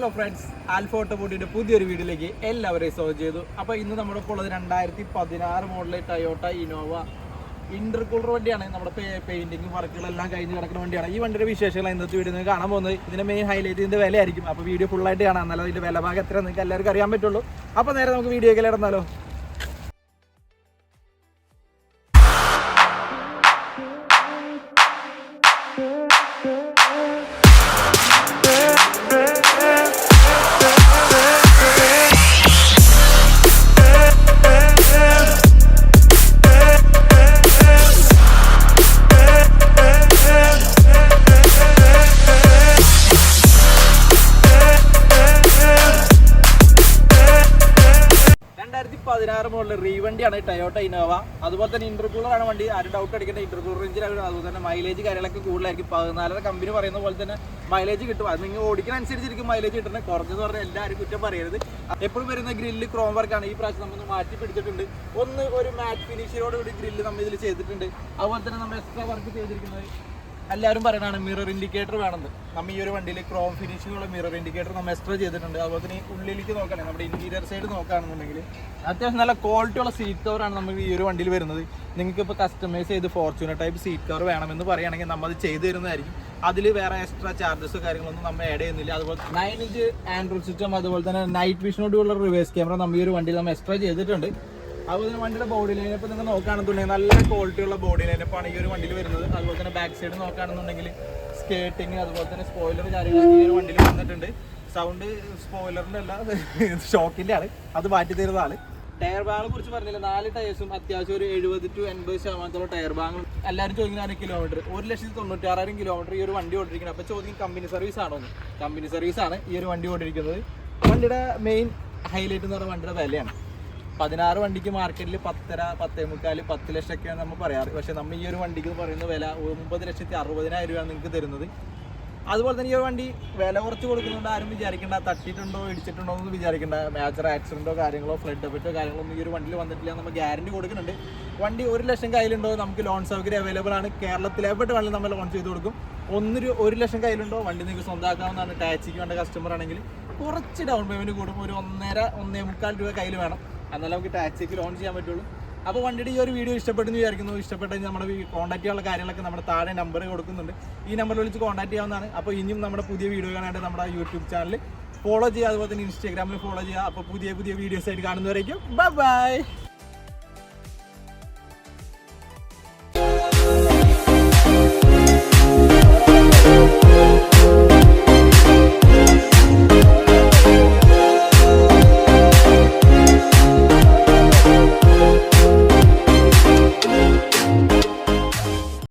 Hello friends, alpha ഓട്ടോമോട്ടീവിൻ്റെ പുതിയൊരു വീഡിയോയിലേക്ക് എല്ലാവരെയും സ്വാഗതം ചെയ്തു. അപ്പോൾ ഇന്ന് നമ്മുടെ ഇപ്പോൾ ഉള്ളത് 2016 മോഡൽ ടൊയോട്ട ഇന്നോവ ഇന്റർകൂളർ വണ്ടിയാണ്. നമ്മുടെ പെയിന്റിങ് വർക്കുകളെല്ലാം കഴിഞ്ഞ് കിടക്കുന്ന വണ്ടിയാണ്. ഈ വണ്ടിയുടെ വിശേഷങ്ങൾ ഇന്നത്തെ വീഡിയോ നിങ്ങൾക്ക് കാണാൻ പോകുന്നത്. ഇതിന്റെ മെയിൻ ഹൈലൈറ്റ് ഇതിന്റെ വിലയായിരിക്കും. അപ്പോൾ വീഡിയോ ഫുള്ളായിട്ട് കാണാം, എന്നാലും ഇതിന്റെ വില ഭാഗം എത്ര നിങ്ങൾക്ക് എല്ലാവർക്കും അറിയാൻ പറ്റുള്ളൂ. അപ്പോൾ നേരെ നമുക്ക് വീഡിയോയിൽ ഇടന്നാലോ. മോഡൽ റീവണ്ടിയാണ് ടൊയോട്ട ഇന്നോവ. അതുപോലെ തന്നെ ഇന്റർകൂളർ ആണ് വണ്ടി. ആരും ഡൗട്ട് അടിക്കേണ്ട, ഇന്റർകൂളർ എഞ്ചിനാണ്. അതുപോലെ തന്നെ മൈലേജ് കാര്യങ്ങളൊക്കെ കൂടുതലായിരിക്കും. 14 കമ്പനി പറയുന്ന പോലെ തന്നെ മൈലേജ് കിട്ടും. അത് നിങ്ങൾ ഓടിക്കുന്ന അനുസരിച്ചിരിക്കും മൈലേജ് കിട്ടുന്നത്. കുറഞ്ഞെന്ന് പറഞ്ഞാൽ എല്ലാവരും കുറ്റം പറയരുത്. എപ്പോഴും വരുന്ന ഗ്രില്ല് ക്രോം വർക്കാണ്. ഈ പ്രാവശ്യം നമ്മൾ മാറ്റി പിടിച്ചിട്ടുണ്ട്. ഒരു മാറ്റ് ഫിനിഷിനോട് കൂടി ഗ്രില്ല് നമ്മൾ ഇതിൽ ചെയ്തിട്ടുണ്ട്. അതുപോലെ തന്നെ നമ്മൾ എക്സ്ട്രാ വർക്ക് ചെയ്തിരിക്കുന്നത് എല്ലാവരും പറയുന്നതാണ് മിറർ ഇൻഡിക്കേറ്റർ വേണമെന്ന്. നമ്മൾ ഈ ഒരു വണ്ടിയിൽ ക്രോം ഫിനിഷിങ്ങുള്ള മിറർ ഇൻഡിക്കേറ്റർ നമ്മൾ എക്സ്ട്രാ ചെയ്തിട്ടുണ്ട്. അതുപോലെ തന്നെ ഉള്ളിലേക്ക് നോക്കുകയാണെങ്കിൽ നമ്മുടെ ഇന്റീരിയർ സൈഡ് നോക്കുകയാണെന്നുണ്ടെങ്കിൽ അത്യാവശ്യം നല്ല ക്വാളിറ്റിയുള്ള സീറ്റ് കവറാണ് നമ്മൾ ഈ ഒരു വണ്ടിയിൽ വരുന്നത്. നിങ്ങൾക്ക് ഇപ്പോൾ കസ്റ്റമൈസ് ചെയ്ത് ഫോർച്യൂണർ ടൈപ്പ് സീറ്റ് കവർ വേണമെന്ന് പറയുകയാണെങ്കിൽ നമ്മൾ അത് ചെയ്തു തരുന്നതായിരിക്കും. അതിൽ വേറെ എക്സ്ട്രാ ചാർജസ് കാര്യങ്ങളൊന്നും നമ്മൾ ആഡ് ചെയ്യുന്നില്ല. അതുപോലെ 9 ഇഞ്ച് ആൻഡ്രോയിഡ് സിസ്റ്റം, അതുപോലെ തന്നെ നൈറ്റ് വിഷനോടുള്ള റിവേഴ്സ് ക്യാമറ നമ്മൾ ഈ ഒരു വണ്ടിയിൽ നമ്മൾ എക്സ്ട്രാ ചെയ്തിട്ടുണ്ട്. അതുപോലെ തന്നെ വണ്ടിയുടെ ബോഡി ലൈനപ്പ് നിങ്ങൾ നോക്കുകയാണെന്നുണ്ടെങ്കിൽ നല്ല ക്വാളിറ്റിയുള്ള ബോഡി ലൈനപ്പാണ് ഈ ഒരു വണ്ടിയിൽ വരുന്നത്. അതുപോലെ തന്നെ ബാക്ക് സൈഡ് നോക്കുകയാണെന്നുണ്ടെങ്കിൽ സ്കേട്ടിങ്, അതുപോലെ തന്നെ സ്പോയിലർ കാര്യങ്ങളൊക്കെ ഈ ഒരു വണ്ടിയിൽ വന്നിട്ടുണ്ട്. സൗണ്ട് സ്പോയിലറിൻ്റെ അല്ല, ഷോക്കിൻ്റെ ആണ്. അത് മാറ്റി തരുന്ന ആള്. ടയർ ബാഗിനെ കുറിച്ച് പറഞ്ഞില്ല. 4 ടയേഴ്സും അത്യാവശ്യം ഒരു 70 to 80% ടയർ ബാഗും. എല്ലാവരും ചോദിക്കുന്ന കിലോമീറ്റർ 1,96,000 കിലോമീറ്റർ ഈ ഒരു വണ്ടി ഓടിയിരിക്കുന്നത്. അപ്പോൾ ചോദിക്കും കമ്പനി സർവീസ് ആണോ എന്ന്. കമ്പനി സർവീസാണ് ഈ ഒരു വണ്ടി ഓടിയിരിക്കുന്നത്. വണ്ടിയുടെ മെയിൻ ഹൈലൈറ്റ് എന്ന് പറഞ്ഞാൽ വണ്ടിയുടെ വിലയാണ്. 16 വണ്ടിക്ക് മാർക്കറ്റിൽ 10.5, 10.25, 10 ലക്ഷമൊക്കെയാണ് നമ്മൾ പറയാറ്. പക്ഷേ നമ്മൾ ഈ ഒരു വണ്ടിക്ക് പറയുന്ന വില 9,60,000 രൂപയാണ് നിങ്ങൾക്ക് തരുന്നത്. അതുപോലെ തന്നെ ഈ ഒരു വണ്ടി വില കുറച്ച് കൊടുക്കുന്നുണ്ട്. ആരും വിചാരിക്കേണ്ട തട്ടിയിട്ടുണ്ടോ ഇടിച്ചിട്ടുണ്ടോ എന്ന് വിചാരിക്കേണ്ട. മേജർ ആക്സിഡൻറ്റോ കാര്യങ്ങളോ ഫ്ലഡ് എഫക്റ്റോ കാര്യങ്ങളോ ഒന്നും ഈ ഒരു വണ്ടിയിൽ വന്നിട്ടില്ല. നമ്മൾ ഗ്യാരണ്ടി കൊടുക്കുന്നുണ്ട്. വണ്ടി 1 ലക്ഷം കയ്യിലുണ്ടോ നമുക്ക് ലോൺ സൗകര്യം അവൈലബിൾ ആണ്. കേരളത്തിൽ എവിടെ വേണമെങ്കിലും നമ്മൾ ലോൺ ചെയ്ത് കൊടുക്കും. 1 ലക്ഷം കയ്യിലുണ്ടോ വണ്ടി നിങ്ങൾക്ക് സ്വന്തമാക്കാവുന്നതാണ്. ടാക്സിക്ക് വേണ്ട കസ്റ്റമർ ആണെങ്കിൽ കുറച്ച് ഡൗൺ പേയ്മെൻറ്റ് കൂടും. ഒരു 1.5-1.25 രൂപ കയ്യിൽ വേണം, എന്നാലും നമുക്ക് ടാക്സിക്ക് ലോൺ ചെയ്യാൻ പറ്റുള്ളൂ. അപ്പോൾ വണ്ടിയുടെ ഈ ഒരു വീഡിയോ ഇഷ്ടപ്പെട്ടെന്ന് വിചാരിക്കുന്നു. ഇഷ്ടപ്പെട്ടെങ്കിൽ നമ്മുടെ കോൺടാക്ട് ചെയ്യാനുള്ള കാര്യങ്ങളൊക്കെ നമ്മുടെ താഴെ നമ്പർ കൊടുക്കുന്നുണ്ട്. ഈ നമ്പറിൽ വിളിച്ച് കോൺടാക്ട് ചെയ്യാവുന്നതാണ്. അപ്പോൾ ഇനിയും നമ്മുടെ പുതിയ വീഡിയോ കാണാനായിട്ട് നമ്മുടെ യൂട്യൂബ് ചാനൽ ഫോളോ ചെയ്യുക. അതുപോലെ തന്നെ ഇൻസ്റ്റാഗ്രാമിൽ ഫോളോ ചെയ്യുക. അപ്പോൾ പുതിയ വീഡിയോസ് ആയിട്ട് കാണുന്നവരേക്കും ബൈ.